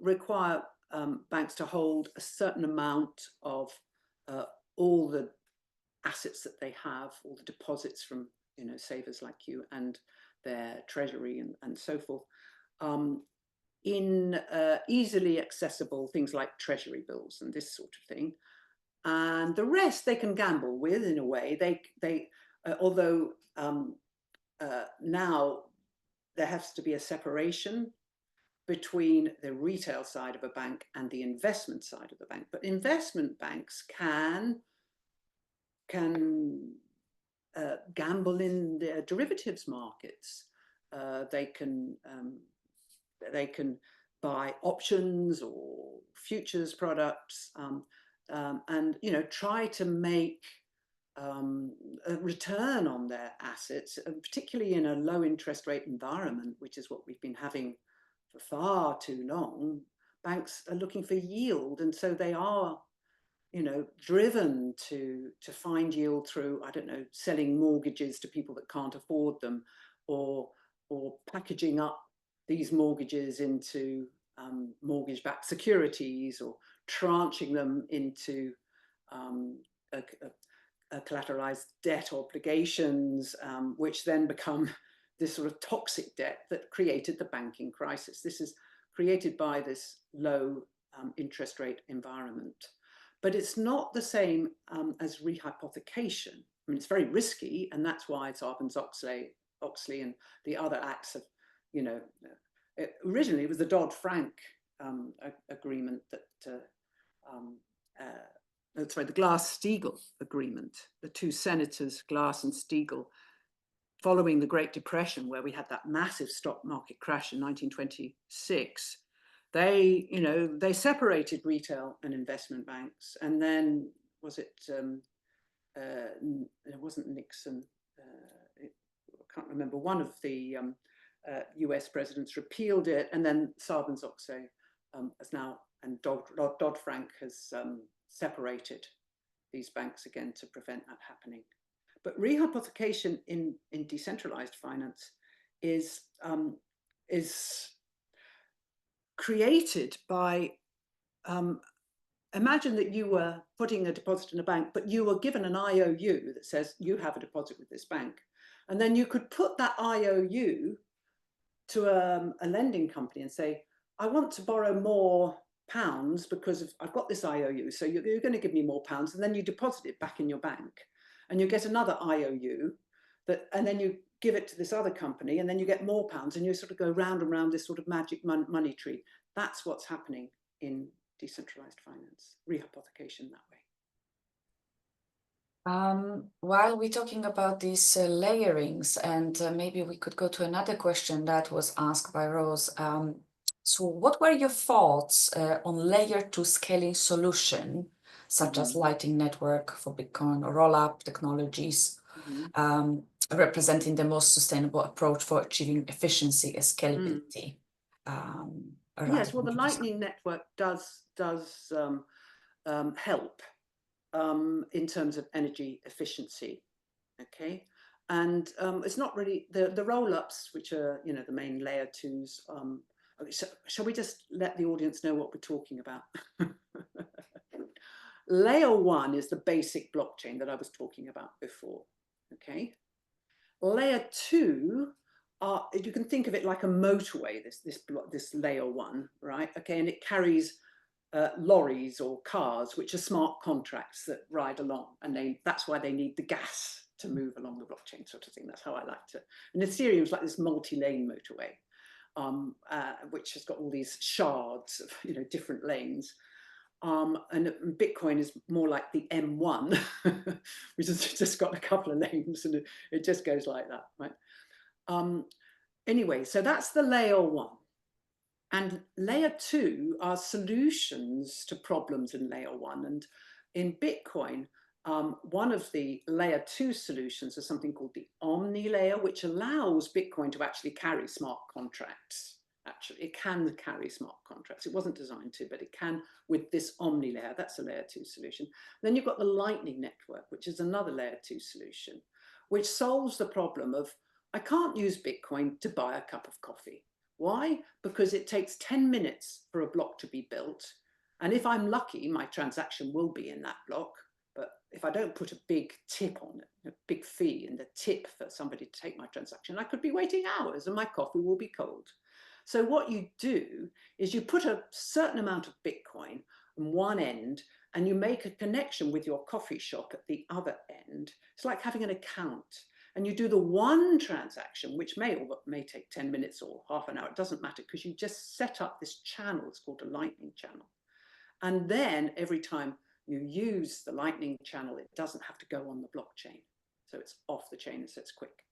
require banks to hold a certain amount of all the assets that they have, all the deposits from savers like you and their treasury and so forth, in easily accessible things like treasury bills and this sort of thing. And the rest they can gamble with in a way. They although now there has to be a separation between the retail side of a bank and the investment side of the bank. But investment banks can gamble in the derivatives markets. They can buy options or futures products, and try to make a return on their assets, particularly in a low interest rate environment, which is what we've been having for far too long. Banks are looking for yield, and so they are driven to find yield through, I don't know, selling mortgages to people that can't afford them, or packaging up these mortgages into mortgage-backed securities, or tranching them into collateralized debt obligations, which then become this sort of toxic debt that created the banking crisis. This is created by this low interest rate environment. But it's not the same as rehypothecation. I mean, it's very risky, and that's why Sarbanes-Oxley and the other acts of, originally it was the Dodd-Frank agreement that, the Glass-Steagall agreement, the two senators, Glass and Steagall, following the Great Depression, where we had that massive stock market crash in 1926. They separated retail and investment banks, and then it wasn't Nixon, I can't remember, one of the US presidents repealed it, and then Sarbanes-Oxley has now, and Dodd-Frank has separated these banks again to prevent that happening. But rehypothecation in decentralized finance is created by, imagine that you were putting a deposit in a bank, but you were given an IOU that says you have a deposit with this bank. And then you could put that IOU to a lending company and say, I want to borrow more pounds because I've got this IOU, so you're going to give me more pounds, and then you deposit it back in your bank, and you get another IOU, and then you give it to this other company, and then you get more pounds, and you sort of go round and round this sort of magic money tree. That's what's happening in decentralized finance, rehypothecation that way. While we're talking about these layerings, and maybe we could go to another question that was asked by Rose. So what were your thoughts on layer 2 scaling solution, such as Lightning Network for Bitcoin or roll-up technologies, representing the most sustainable approach for achieving efficiency and scalability? Yes, well, the Lightning Network does help in terms of energy efficiency, okay? And it's not really, the roll-ups, which are, the main layer 2s, shall we just let the audience know what we're talking about? layer 1 is the basic blockchain that I was talking about before. Okay. Layer 2 you can think of it like a motorway, this layer 1, right? Okay, and it carries lorries or cars, which are smart contracts that ride along, and that's why they need the gas to move along the blockchain, sort of thing. That's how I like to. And Ethereum is like this multi-lane motorway, which has got all these shards of different lanes. And Bitcoin is more like the M1, which has just got a couple of lanes, and it just goes like that, right? Anyway, so that's the layer 1. And layer 2 are solutions to problems in layer 1. And in Bitcoin, one of the layer 2 solutions is something called the omni layer, which allows Bitcoin to actually carry smart contracts. Actually, it can carry smart contracts. It wasn't designed to, but it can with this omni layer. That's a layer 2 solution. Then you've got the Lightning Network, which is another layer 2 solution, which solves the problem of, I can't use Bitcoin to buy a cup of coffee. Why? Because it takes 10 minutes for a block to be built. And if I'm lucky, my transaction will be in that block. But if I don't put a big tip on it, a big fee and a tip for somebody to take my transaction, I could be waiting hours and my coffee will be cold. So what you do is you put a certain amount of Bitcoin on one end and you make a connection with your coffee shop at the other end. It's like having an account. And you do the one transaction, which may take 10 minutes or half an hour. It doesn't matter, because you just set up this channel. It's called a Lightning channel. And then every time you use the Lightning channel, it doesn't have to go on the blockchain. So it's off the chain, so it's quick.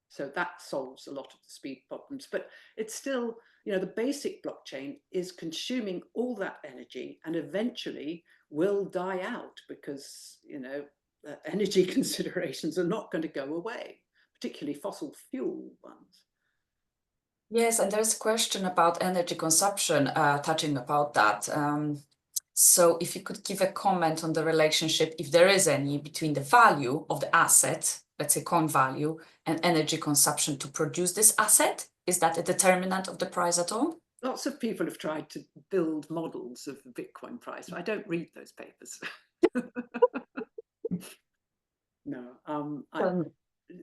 So that solves a lot of the speed problems. But it's still, the basic blockchain is consuming all that energy and eventually will die out because, energy considerations are not going to go away, particularly fossil fuel ones. Yes, and there's a question about energy consumption, touching about that. So if you could give a comment on the relationship, if there is any, between the value of the asset, let's say coin value, and energy consumption to produce this asset. Is that a determinant of the price at all? Lots of people have tried to build models of the Bitcoin price. I don't read those papers. No,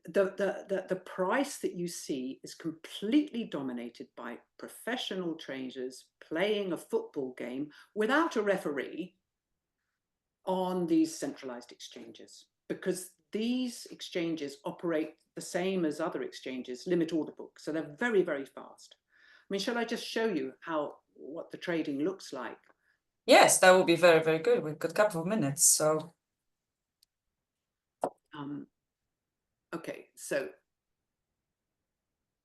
the price that you see is completely dominated by professional traders playing a football game without a referee on these centralized exchanges, because these exchanges operate the same as other exchanges, limit order book. So they're very, very fast. I mean, shall I just show you what the trading looks like? Yes, that would be very, very good. We've got a couple of minutes, so. Okay, so,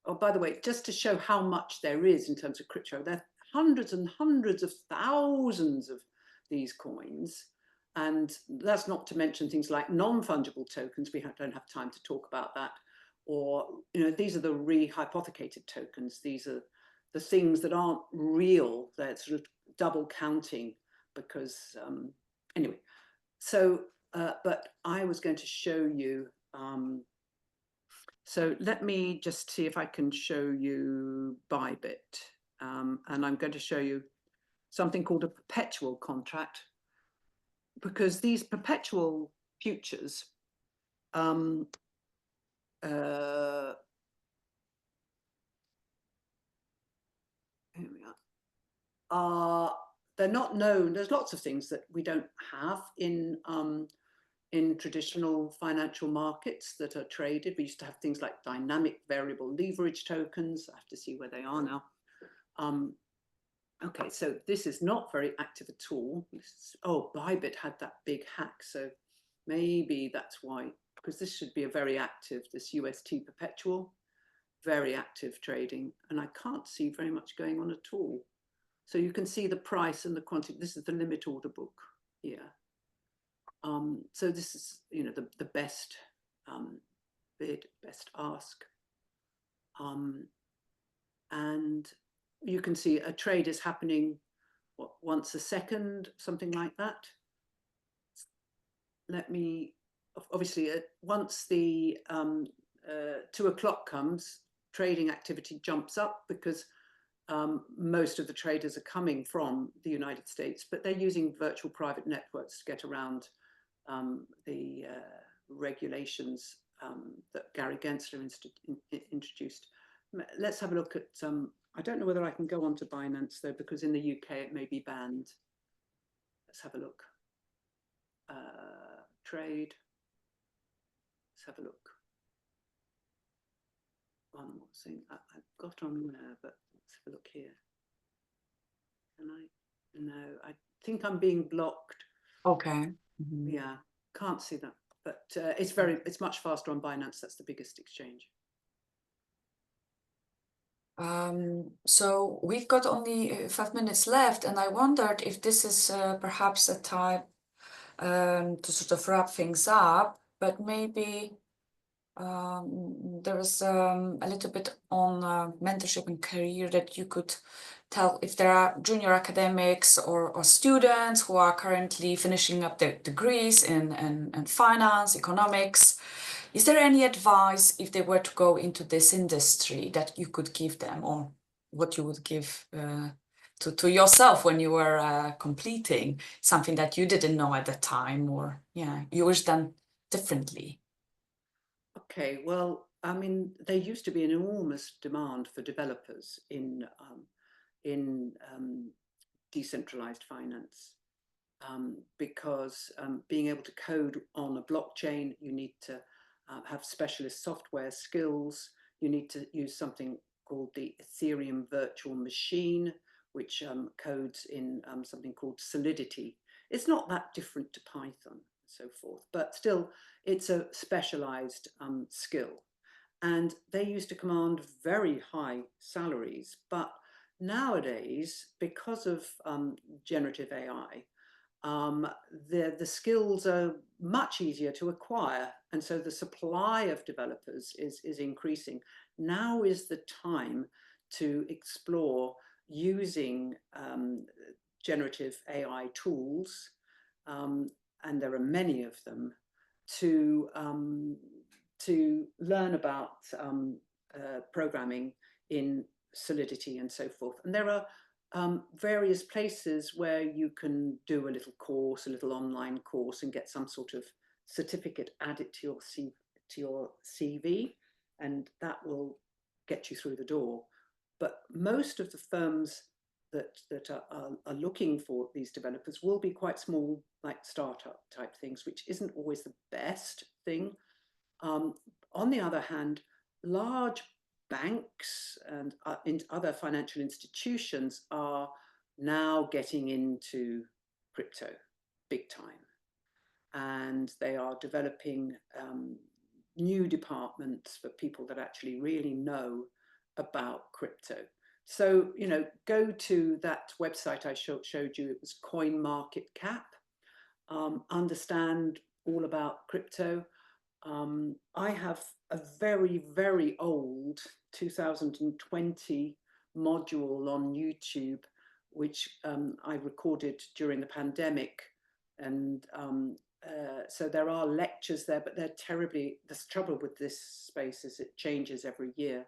oh, by the way, just to show how much there is in terms of crypto, there are hundreds and hundreds of thousands of these coins. And that's not to mention things like non-fungible tokens. We don't have time to talk about that. Or, these are the rehypothecated tokens. These are the things that aren't real. They're sort of double counting because, anyway. So, but I was going to show you, so let me just see if I can show you Bybit. And I'm going to show you something called a perpetual contract, because these perpetual futures here we are. They're not known. There's lots of things that we don't have in traditional financial markets that are traded. We used to have things like dynamic variable leverage tokens. I have to see where they are now. Okay, so this is not very active at all. Oh, Bybit had that big hack, so maybe that's why, because this should be a very active, this UST perpetual, very active trading, and I can't see very much going on at all. So you can see the price and the quantity. This is the limit order book here. So this is, the best bid, best ask. And you can see a trade is happening, once a second, something like that. Let me, obviously, once the 2 o'clock comes, trading activity jumps up because most of the traders are coming from the United States, but they're using virtual private networks to get around the regulations that Gary Gensler introduced. Let's have a look at, I don't know whether I can go on to Binance though, because in the UK it may be banned. Let's have a look. Trade. Let's have a look. One more thing I've got on there, but let's have a look here. Can I? No, I think I'm being blocked. Okay. Mm-hmm. Yeah, can't see that, but it's much faster on Binance. That's the biggest exchange. So we've got only 5 minutes left, and I wondered if this is perhaps a time to sort of wrap things up, but maybe there is a little bit on mentorship and career that you could tell if there are junior academics or students who are currently finishing up their degrees in finance, economics. Is there any advice if they were to go into this industry that you could give them, or what you would give to yourself when you were completing something that you didn't know at the time, or you wish done differently? Okay, well, I mean, there used to be an enormous demand for developers in decentralized finance because being able to code on a blockchain, you need to have specialist software skills. You need to use something called the Ethereum virtual machine, which codes in something called Solidity. It's not that different to Python and so forth, but still it's a specialized skill. And they used to command very high salaries, but nowadays, because of generative AI, the skills are much easier to acquire, and so the supply of developers is increasing. Now is the time to explore using generative AI tools, and there are many of them, to learn about programming in Solidity and so forth. And there are various places where you can do a little course, a little online course, and get some sort of certificate added to your CV, and that will get you through the door. But most of the firms that are looking for these developers will be quite small, like startup type things, which isn't always the best thing. On the other hand, large banks and other financial institutions are now getting into crypto big time, and they are developing new departments for people that actually really know about crypto. So, you know, go to that website I showed you. It was CoinMarketCap. Understand all about crypto. I have a very, very old 2020 module on YouTube, which I recorded during the pandemic. And so there are lectures there, but they're the trouble with this space is it changes every year.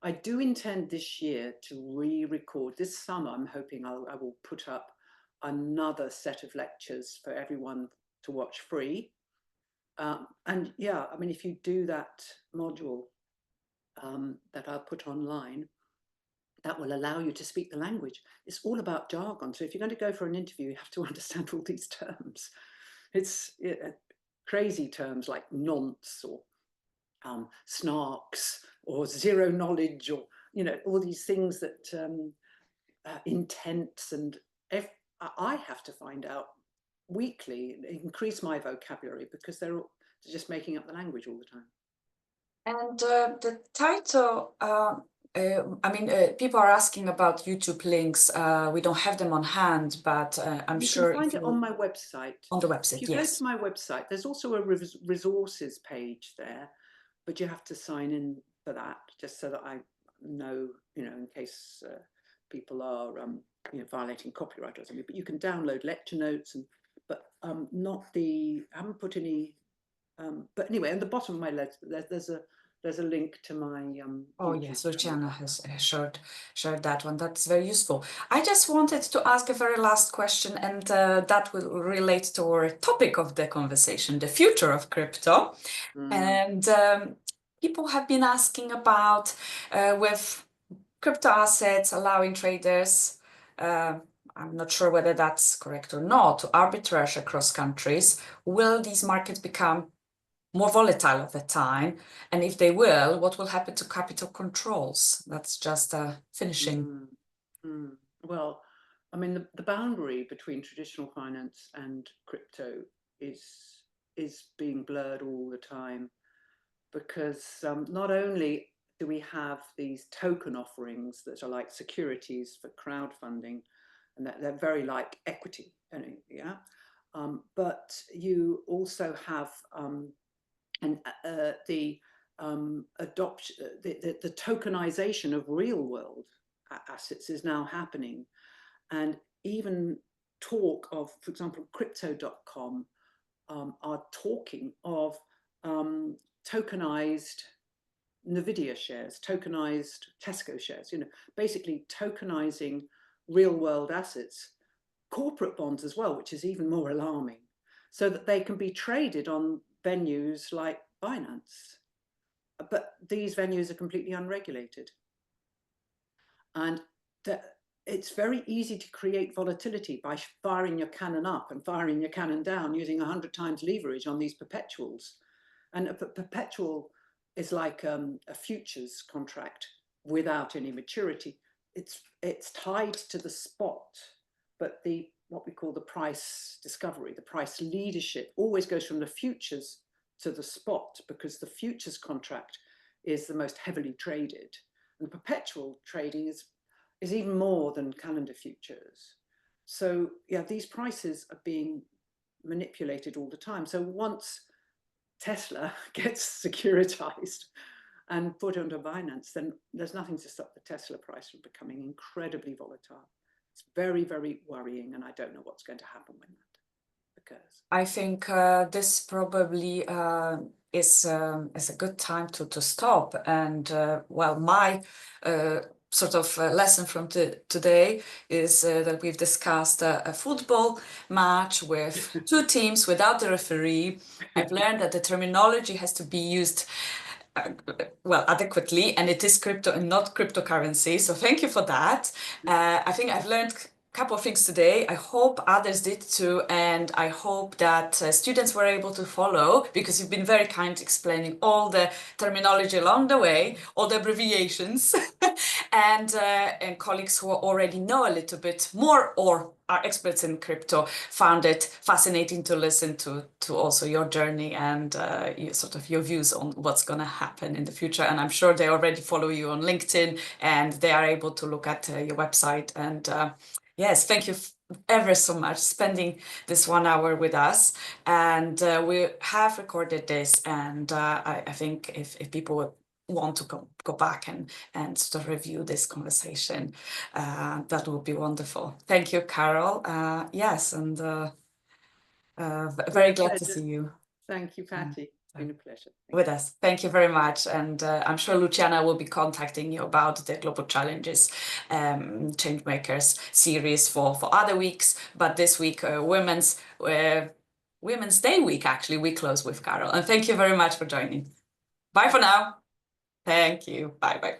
I do intend this year to re-record. This summer, I'm hoping I will put up another set of lectures for everyone to watch free. And yeah, I mean, if you do that module that I'll put online, that will allow you to speak the language. It's all about jargon. So if you're going to go for an interview, you have to understand all these terms. It's crazy terms like nonce or snarks or zero knowledge, or, you know, all these things that intents, and I have to find out weekly, increase my vocabulary, because they're just making up the language all the time. And the title, I mean, people are asking about YouTube links. We don't have them on hand, but I'm sure you can find it on my website. On the website, if you yes. go to my website, there's also a resources page there, but you have to sign in for that, just so that I know, you know, in case people are you know, violating copyright or something. But you can download lecture notes, and not the, I haven't put any. But anyway, at the bottom of my letter, there's a there's a link to my Oh YouTube yes, channel. Luciana has shared that one. That's very useful. I just wanted to ask a very last question, and that will relate to our topic of the conversation, the future of crypto. And people have been asking about with crypto assets allowing traders, I'm not sure whether that's correct or not, to arbitrage across countries. Will these markets become more volatile over time? And if they will, what will happen to capital controls? That's just finishing. Well, I mean, the boundary between traditional finance and crypto is being blurred all the time, because not only do we have these token offerings that are like securities for crowdfunding, and that they're very like equity, yeah, but you also have the adoption, the tokenization of real world assets is now happening, and even talk of, for example, crypto.com are talking of tokenized Nvidia shares, tokenized Tesco shares, basically tokenizing real world assets, corporate bonds as well, which is even more alarming, so that they can be traded on venues like Binance. But these venues are completely unregulated. And it's very easy to create volatility by firing your cannon up and firing your cannon down using 100 times leverage on these perpetuals. And a perpetual is like a futures contract without any maturity. It's tied to the spot, but what we call the price discovery, the price leadership, always goes from the futures to the spot, because the futures contract is the most heavily traded, and perpetual trading is even more than calendar futures. So yeah, these prices are being manipulated all the time. So once Tesla gets securitized and put onto Binance, then there's nothing to stop the Tesla price from becoming incredibly volatile. It's very, very worrying, and I don't know what's going to happen when that occurs. I think this probably is a good time to stop. And well, my sort of lesson from today is that we've discussed a football match with two teams without the referee. I've learned that the terminology has to be used well, adequately, and it is crypto and not cryptocurrency. So thank you for that. I think I've learned a couple of things today. I hope others did too, and I hope that students were able to follow, because you've been very kind explaining all the terminology along the way, all the abbreviations, and colleagues who already know a little bit more or are experts in crypto found it fascinating to listen to also your journey and your views on what's going to happen in the future. And I'm sure they already follow you on LinkedIn and they are able to look at your website. And yes, thank you ever so much spending this 1 hour with us. And we have recorded this, and I think if people want to go back and sort of review this conversation, that would be wonderful. Thank you, Carol. Yes, and very glad to see you. Thank you, Patty. It's been a pleasure. With us. Thank you very much. And I'm sure Luciana will be contacting you about the Global Challenges Changemakers series for other weeks. But this week, Women's Day week, actually, we close with Carol. And thank you very much for joining. Bye for now. Thank you. Bye.